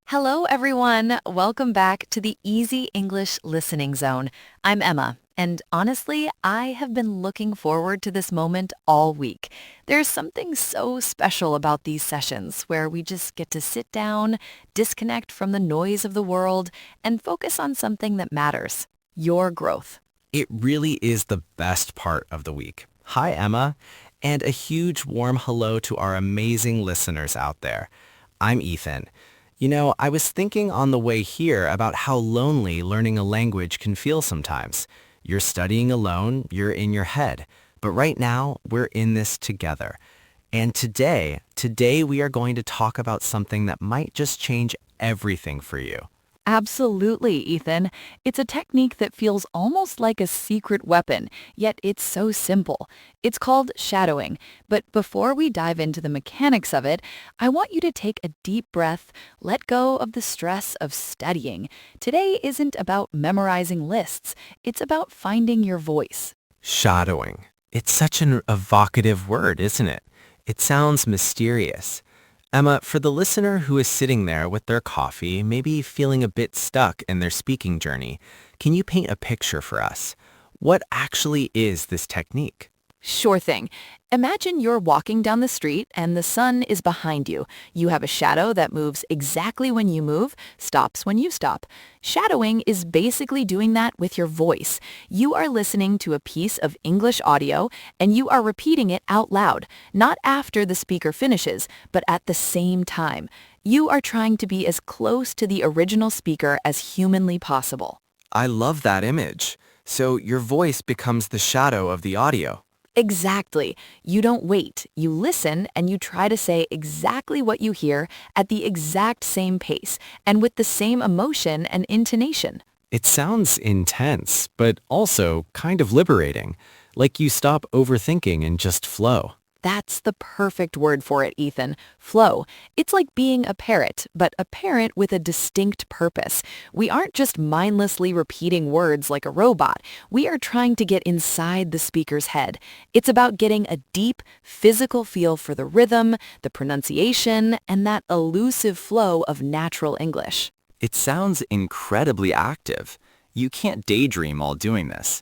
Hello, everyone. Welcome back to the Easy English Listening Zone. I'm Emma, and honestly, I have been looking forward to this moment all week. There's something so special about these sessions where we just get to sit down, disconnect from the noise of the world, and focus on something that matters, your growth. It really is the best part of the week. Hi, Emma, and a huge warm hello to our amazing listeners out there. I'm Ethan. I was thinking on the way here about how lonely learning a language can feel sometimes. You're studying alone, you're in your head, but right now we're in this together. And today we are going to talk about something that might just change everything for you. Absolutely, Ethan. It's a technique that feels almost like a secret weapon, yet it's so simple. It's called shadowing. But before we dive into the mechanics of it, I want you to take a deep breath, let go of the stress of studying. Today isn't about memorizing lists. It's about finding your voice. Shadowing. It's such an evocative word, isn't it? It sounds mysterious. Emma, for the listener who is sitting there with their coffee, maybe feeling a bit stuck in their speaking journey, can you paint a picture for us? What actually is this technique? Sure thing. Imagine you're walking down the street and the sun is behind you. You have a shadow that moves exactly when you move, stops when you stop. Shadowing is basically doing that with your voice. You are listening to a piece of English audio and you are repeating it out loud, not after the speaker finishes, but at the same time. You are trying to be as close to the original speaker as humanly possible. I love that image. So your voice becomes the shadow of the audio. Exactly. You don't wait. You listen and you try to say exactly what you hear at the exact same pace and with the same emotion and intonation. It sounds intense, but also kind of liberating, like you stop overthinking and just flow. That's the perfect word for it, Ethan. Flow. It's like being a parrot, but a parrot with a distinct purpose. We aren't just mindlessly repeating words like a robot. We are trying to get inside the speaker's head. It's about getting a deep, physical feel for the rhythm, the pronunciation, and that elusive flow of natural English. It sounds incredibly active. You can't daydream while doing this.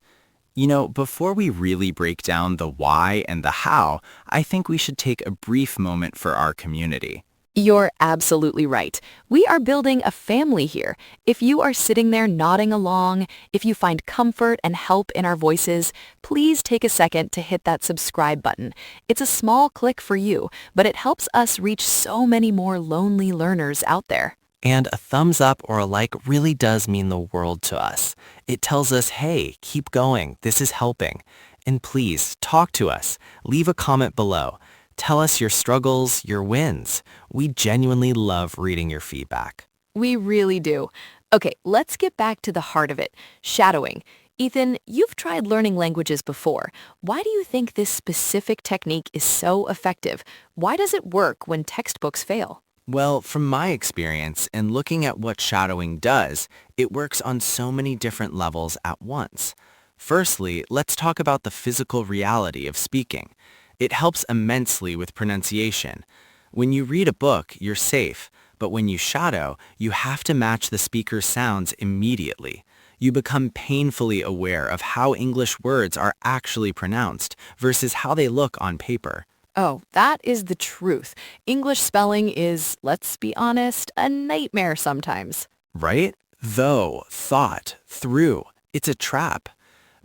Before we really break down the why and the how, I think we should take a brief moment for our community. You're absolutely right. We are building a family here. If you are sitting there nodding along, if you find comfort and help in our voices, please take a second to hit that subscribe button. It's a small click for you, but it helps us reach so many more lonely learners out there. And a thumbs up or a like really does mean the world to us. It tells us, hey, keep going, this is helping. And please, talk to us. Leave a comment below. Tell us your struggles, your wins. We genuinely love reading your feedback. We really do. Okay, let's get back to the heart of it, shadowing. Ethan, you've tried learning languages before. Why do you think this specific technique is so effective? Why does it work when textbooks fail? Well, from my experience and looking at what shadowing does, it works on so many different levels at once. Firstly, let's talk about the physical reality of speaking. It helps immensely with pronunciation. When you read a book, you're safe, but when you shadow, you have to match the speaker's sounds immediately. You become painfully aware of how English words are actually pronounced versus how they look on paper. Oh, that is the truth. English spelling is, let's be honest, a nightmare sometimes. Right? Though, thought, through. It's a trap.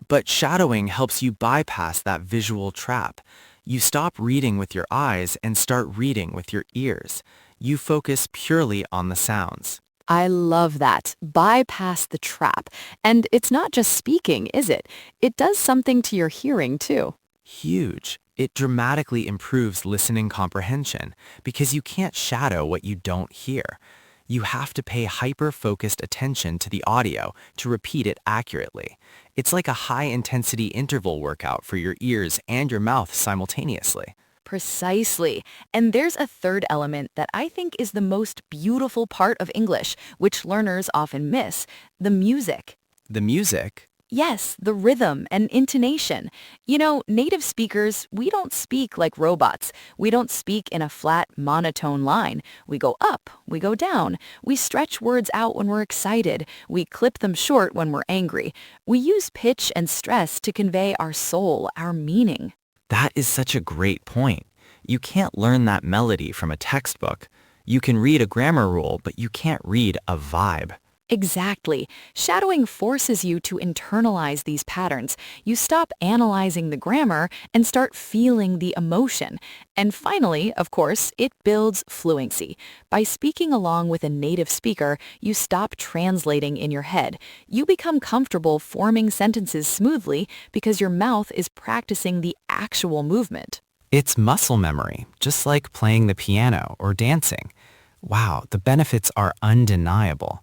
But shadowing helps you bypass that visual trap. You stop reading with your eyes and start reading with your ears. You focus purely on the sounds. I love that. Bypass the trap. And it's not just speaking, is it? It does something to your hearing, too. Huge. It dramatically improves listening comprehension because you can't shadow what you don't hear. You have to pay hyper-focused attention to the audio to repeat it accurately. It's like a high-intensity interval workout for your ears and your mouth simultaneously. Precisely. And there's a third element that I think is the most beautiful part of English, which learners often miss, the music. The music? Yes, the rhythm and intonation. Native speakers, we don't speak like robots. We don't speak in a flat, monotone line. We go up, we go down. We stretch words out when we're excited. We clip them short when we're angry. We use pitch and stress to convey our soul, our meaning. That is such a great point. You can't learn that melody from a textbook. You can read a grammar rule, but you can't read a vibe. Exactly. Shadowing forces you to internalize these patterns. You stop analyzing the grammar and start feeling the emotion. And finally, of course, it builds fluency. By speaking along with a native speaker, you stop translating in your head. You become comfortable forming sentences smoothly because your mouth is practicing the actual movement. It's muscle memory, just like playing the piano or dancing. Wow, the benefits are undeniable.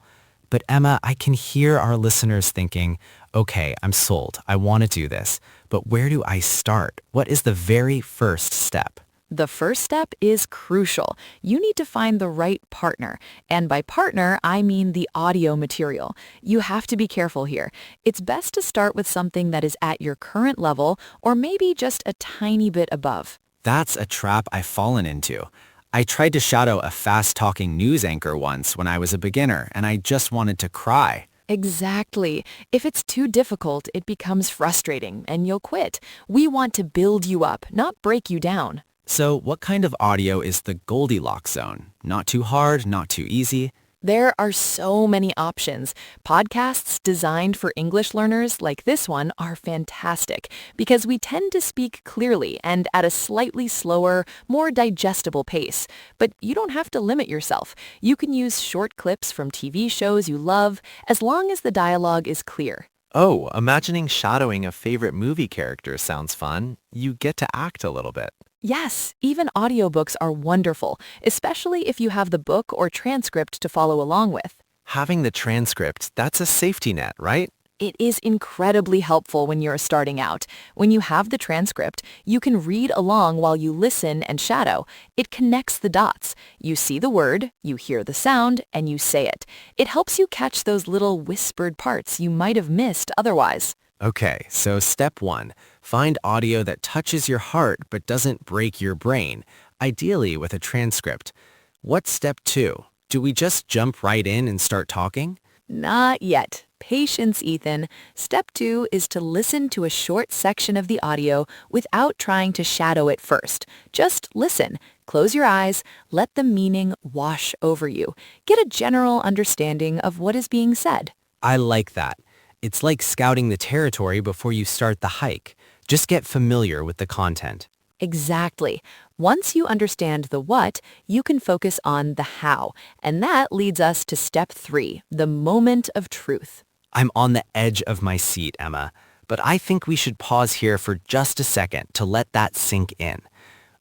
But Emma, I can hear our listeners thinking, okay, I'm sold. I want to do this. But where do I start? What is the very first step? The first step is crucial. You need to find the right partner. And by partner, I mean the audio material. You have to be careful here. It's best to start with something that is at your current level or maybe just a tiny bit above. That's a trap I've fallen into. I tried to shadow a fast-talking news anchor once when I was a beginner, and I just wanted to cry. Exactly. If it's too difficult, it becomes frustrating and you'll quit. We want to build you up, not break you down. So what kind of audio is the Goldilocks zone? Not too hard, not too easy? There are so many options. Podcasts designed for English learners like this one are fantastic because we tend to speak clearly and at a slightly slower, more digestible pace. But you don't have to limit yourself. You can use short clips from TV shows you love as long as the dialogue is clear. Oh, imagining shadowing a favorite movie character sounds fun. You get to act a little bit. Yes, even audiobooks are wonderful, especially if you have the book or transcript to follow along with. Having the transcript, that's a safety net, right? It is incredibly helpful when you're starting out. When you have the transcript, you can read along while you listen and shadow. It connects the dots. You see the word, you hear the sound, and you say it. It helps you catch those little whispered parts you might have missed otherwise. Okay, so step 1, find audio that touches your heart but doesn't break your brain, ideally with a transcript. What's step 2? Do we just jump right in and start talking? Not yet. Patience, Ethan. Step 2 is to listen to a short section of the audio without trying to shadow it first. Just listen. Close your eyes. Let the meaning wash over you. Get a general understanding of what is being said. I like that. It's like scouting the territory before you start the hike. Just get familiar with the content. Exactly. Once you understand the what, you can focus on the how. And that leads us to step 3, the moment of truth. I'm on the edge of my seat, Emma, but I think we should pause here for just a second to let that sink in.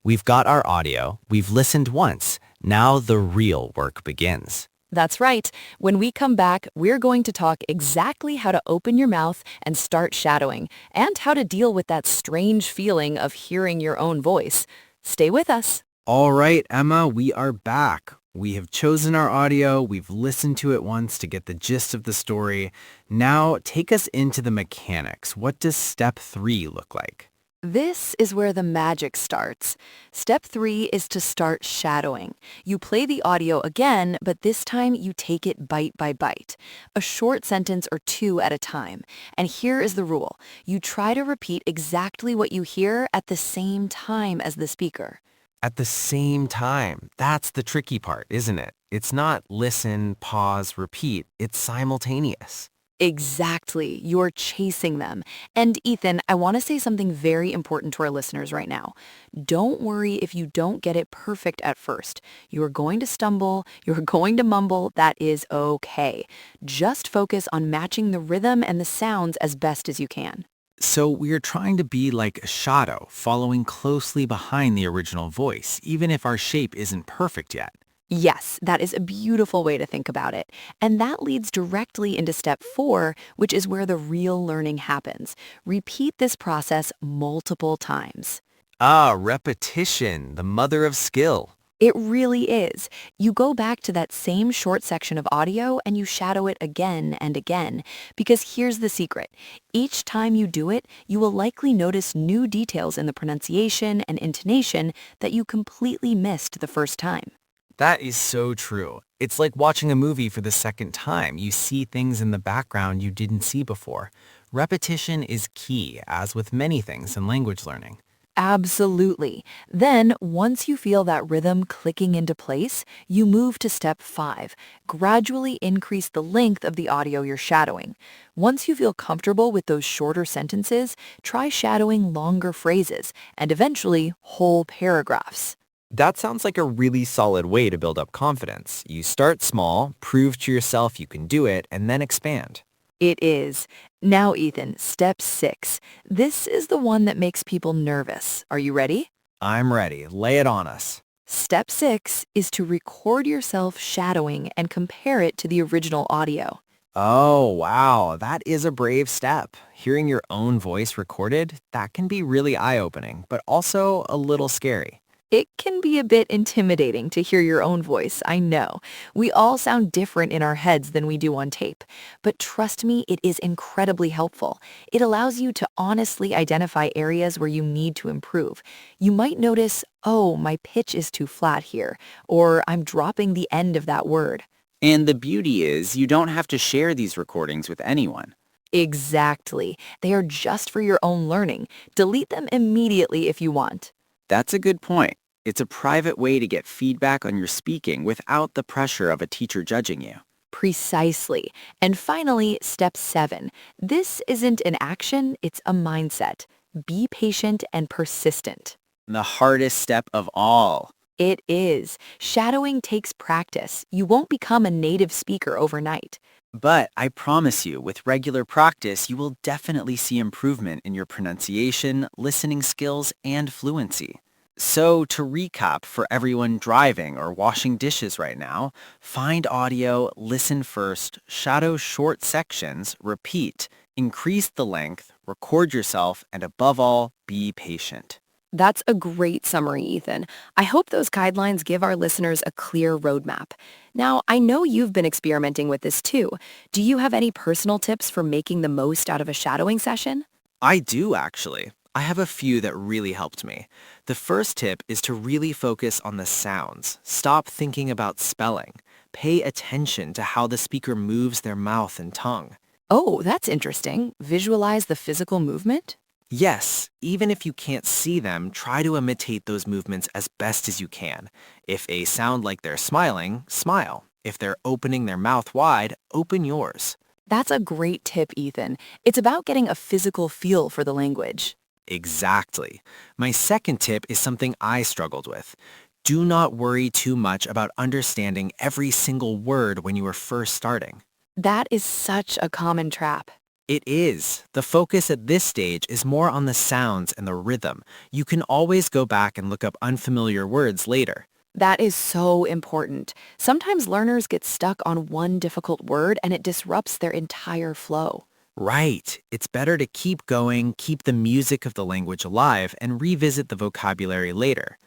We've got our audio, we've listened once, now the real work begins. That's right. When we come back, we're going to talk exactly how to open your mouth and start shadowing, and how to deal with that strange feeling of hearing your own voice. Stay with us. All right, Emma, we are back. We have chosen our audio. We've listened to it once to get the gist of the story. Now, take us into the mechanics. What does step 3 look like? This is where the magic starts. Step 3 is to start shadowing. You play the audio again, but this time you take it bite by bite, a short sentence or 2 at a time. And here is the rule. You try to repeat exactly what you hear at the same time as the speaker. At the same time, that's the tricky part, isn't it? It's not listen, pause, repeat. It's simultaneous. Exactly. You're chasing them. And Ethan, I want to say something very important to our listeners right now. Don't worry if you don't get it perfect at first. You're going to stumble. You're going to mumble. That is okay. Just focus on matching the rhythm and the sounds as best as you can. So we're trying to be like a shadow, following closely behind the original voice, even if our shape isn't perfect yet. Yes, that is a beautiful way to think about it. And that leads directly into step 4, which is where the real learning happens. Repeat this process multiple times. Ah, repetition, the mother of skill. It really is. You go back to that same short section of audio and you shadow it again and again. Because here's the secret. Each time you do it, you will likely notice new details in the pronunciation and intonation that you completely missed the first time. That is so true. It's like watching a movie for the second time. You see things in the background you didn't see before. Repetition is key, as with many things in language learning. Absolutely. Then, once you feel that rhythm clicking into place, you move to step 5. Gradually increase the length of the audio you're shadowing. Once you feel comfortable with those shorter sentences, try shadowing longer phrases and eventually whole paragraphs. That sounds like a really solid way to build up confidence. You start small, prove to yourself you can do it, and then expand. It is. Now, Ethan, step 6. This is the one that makes people nervous. Are you ready? I'm ready. Lay it on us. Step 6 is to record yourself shadowing and compare it to the original audio. Oh, wow. That is a brave step. Hearing your own voice recorded, that can be really eye-opening, but also a little scary. It can be a bit intimidating to hear your own voice, I know. We all sound different in our heads than we do on tape. But trust me, it is incredibly helpful. It allows you to honestly identify areas where you need to improve. You might notice, oh, my pitch is too flat here, or I'm dropping the end of that word. And the beauty is you don't have to share these recordings with anyone. Exactly. They are just for your own learning. Delete them immediately if you want. That's a good point. It's a private way to get feedback on your speaking without the pressure of a teacher judging you. Precisely. And finally, step 7. This isn't an action, it's a mindset. Be patient and persistent. The hardest step of all. It is. Shadowing takes practice. You won't become a native speaker overnight. But I promise you, with regular practice, you will definitely see improvement in your pronunciation, listening skills, and fluency. So to recap for everyone driving or washing dishes right now, find audio, listen first, shadow short sections, repeat, increase the length, record yourself, and above all, be patient. That's a great summary, Ethan. I hope those guidelines give our listeners a clear roadmap. Now, I know you've been experimenting with this too. Do you have any personal tips for making the most out of a shadowing session? I do, actually. I have a few that really helped me. The first tip is to really focus on the sounds. Stop thinking about spelling. Pay attention to how the speaker moves their mouth and tongue. Oh, that's interesting. Visualize the physical movement? Yes, even if you can't see them, try to imitate those movements as best as you can. If they sound like they're smiling, smile. If they're opening their mouth wide, open yours. That's a great tip, Ethan. It's about getting a physical feel for the language. Exactly. My second tip is something I struggled with. Do not worry too much about understanding every single word when you are first starting. That is such a common trap. It is. The focus at this stage is more on the sounds and the rhythm. You can always go back and look up unfamiliar words later. That is so important. Sometimes learners get stuck on one difficult word and it disrupts their entire flow. Right. It's better to keep going, keep the music of the language alive, and revisit the vocabulary later.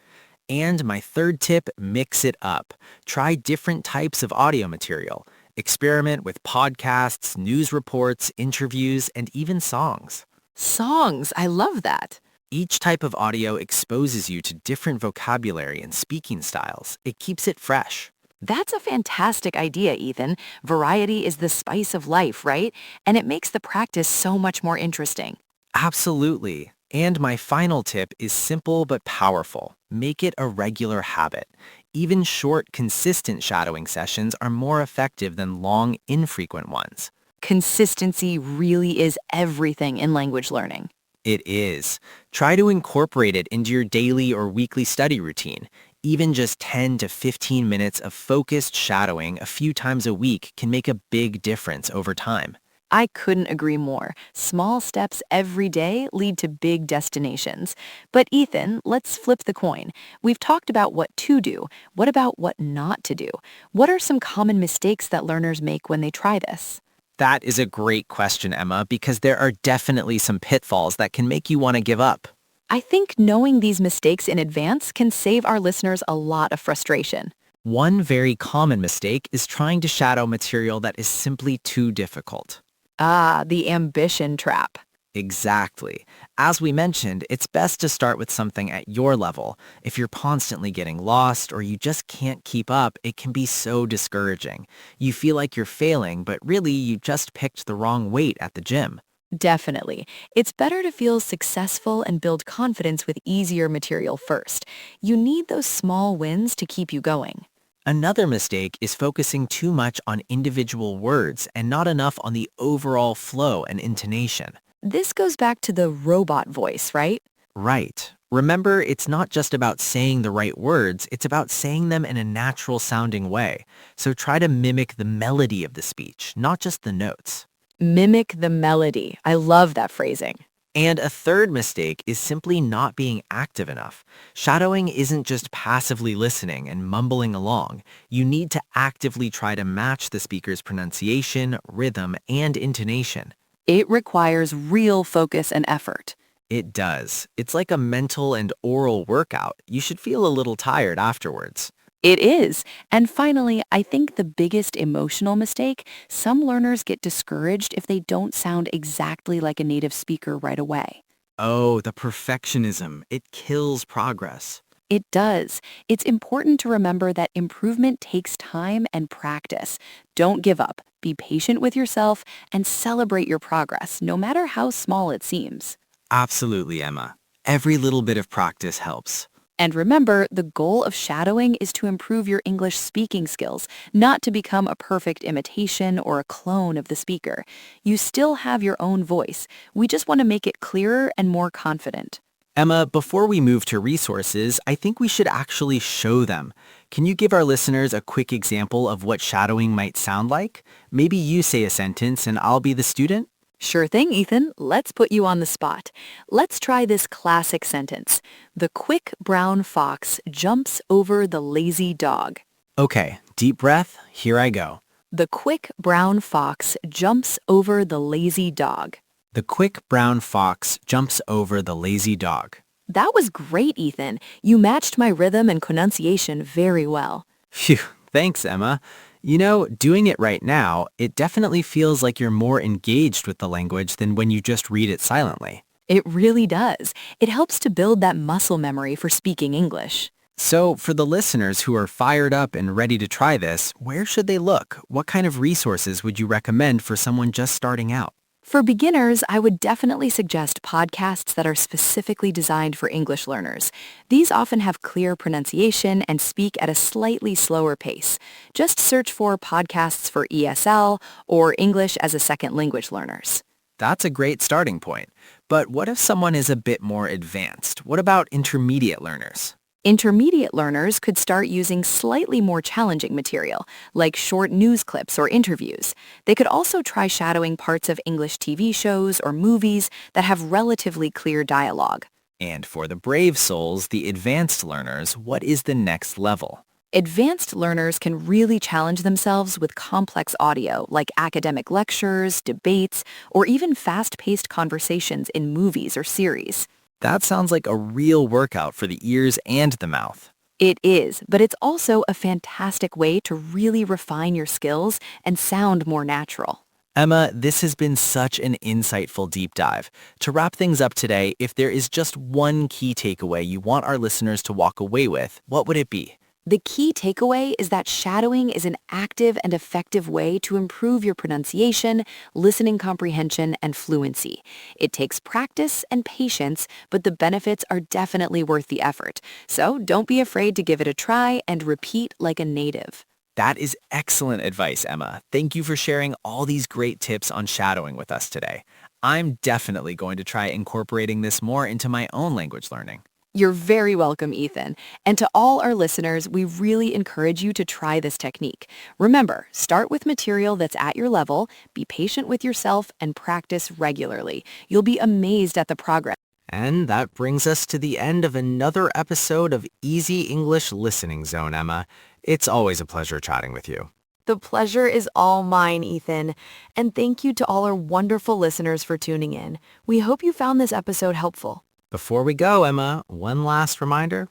And my third tip, mix it up. Try different types of audio material. Experiment with podcasts, news reports, interviews, and even songs. Songs, I love that. Each type of audio exposes you to different vocabulary and speaking styles. It keeps it fresh. That's a fantastic idea, Ethan. Variety is the spice of life, right? And it makes the practice so much more interesting. Absolutely. And my final tip is simple but powerful. Make it a regular habit. Even short, consistent shadowing sessions are more effective than long, infrequent ones. Consistency really is everything in language learning. It is. Try to incorporate it into your daily or weekly study routine. Even just 10 to 15 minutes of focused shadowing a few times a week can make a big difference over time. I couldn't agree more. Small steps every day lead to big destinations. But Ethan, let's flip the coin. We've talked about what to do. What about what not to do? What are some common mistakes that learners make when they try this? That is a great question, Emma, because there are definitely some pitfalls that can make you want to give up. I think knowing these mistakes in advance can save our listeners a lot of frustration. One very common mistake is trying to shadow material that is simply too difficult. Ah, the ambition trap. Exactly. As we mentioned, it's best to start with something at your level. If you're constantly getting lost or you just can't keep up, it can be so discouraging. You feel like you're failing, but really you just picked the wrong weight at the gym. Definitely. It's better to feel successful and build confidence with easier material first. You need those small wins to keep you going. Another mistake is focusing too much on individual words and not enough on the overall flow and intonation. This goes back to the robot voice, right? Right. Remember, it's not just about saying the right words, it's about saying them in a natural sounding way. So try to mimic the melody of the speech, not just the notes. Mimic the melody. I love that phrasing. And a third mistake is simply not being active enough. Shadowing isn't just passively listening and mumbling along. You need to actively try to match the speaker's pronunciation, rhythm, and intonation. It requires real focus and effort. It does. It's like a mental and oral workout. You should feel a little tired afterwards. It is. And finally, I think the biggest emotional mistake, some learners get discouraged if they don't sound exactly like a native speaker right away. Oh, the perfectionism. It kills progress. It does. It's important to remember that improvement takes time and practice. Don't give up. Be patient with yourself and celebrate your progress, no matter how small it seems. Absolutely, Emma. Every little bit of practice helps. And remember, the goal of shadowing is to improve your English speaking skills, not to become a perfect imitation or a clone of the speaker. You still have your own voice. We just want to make it clearer and more confident. Emma, before we move to resources, I think we should actually show them. Can you give our listeners a quick example of what shadowing might sound like? Maybe you say a sentence and I'll be the student? Sure thing, Ethan. Let's put you on the spot. Let's try this classic sentence. The quick brown fox jumps over the lazy dog. Okay, deep breath, here I go. The quick brown fox jumps over the lazy dog. The quick brown fox jumps over the lazy dog. That was great, Ethan. You matched my rhythm and pronunciation very well. Phew, thanks, Emma. You know, doing it right now, it definitely feels like you're more engaged with the language than when you just read it silently. It really does. It helps to build that muscle memory for speaking English. So, for the listeners who are fired up and ready to try this, where should they look? What kind of resources would you recommend for someone just starting out? For beginners, I would definitely suggest podcasts that are specifically designed for English learners. These often have clear pronunciation and speak at a slightly slower pace. Just search for podcasts for ESL or English as a second language learners. That's a great starting point. But what if someone is a bit more advanced? What about intermediate learners? Intermediate learners could start using slightly more challenging material, like short news clips or interviews. They could also try shadowing parts of English TV shows or movies that have relatively clear dialogue. And for the brave souls, the advanced learners, what is the next level? Advanced learners can really challenge themselves with complex audio, like academic lectures, debates, or even fast-paced conversations in movies or series. That sounds like a real workout for the ears and the mouth. It is, but it's also a fantastic way to really refine your skills and sound more natural. Emma, this has been such an insightful deep dive. To wrap things up today, if there is just one key takeaway you want our listeners to walk away with, what would it be? The key takeaway is that shadowing is an active and effective way to improve your pronunciation, listening comprehension, and fluency. It takes practice and patience, but the benefits are definitely worth the effort. So don't be afraid to give it a try and repeat like a native. That is excellent advice, Emma. Thank you for sharing all these great tips on shadowing with us today. I'm definitely going to try incorporating this more into my own language learning. You're very welcome, Ethan. And to all our listeners, we really encourage you to try this technique. Remember, start with material that's at your level, be patient with yourself, and practice regularly. You'll be amazed at the progress. And that brings us to the end of another episode of Easy English Listening Zone, Emma. It's always a pleasure chatting with you. The pleasure is all mine, Ethan. And thank you to all our wonderful listeners for tuning in. We hope you found this episode helpful. Before we go, Emma, one last reminder.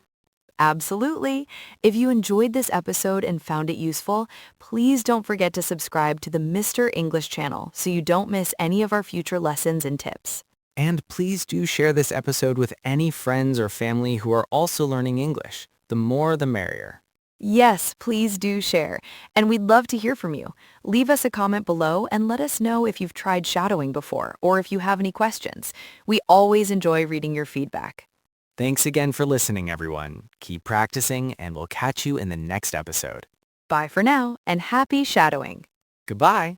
Absolutely. If you enjoyed this episode and found it useful, please don't forget to subscribe to the Mr. English channel so you don't miss any of our future lessons and tips. And please do share this episode with any friends or family who are also learning English. The more, the merrier. Yes, please do share. And we'd love to hear from you. Leave us a comment below and let us know if you've tried shadowing before or if you have any questions. We always enjoy reading your feedback. Thanks again for listening, everyone. Keep practicing, and we'll catch you in the next episode. Bye for now, and happy shadowing. Goodbye.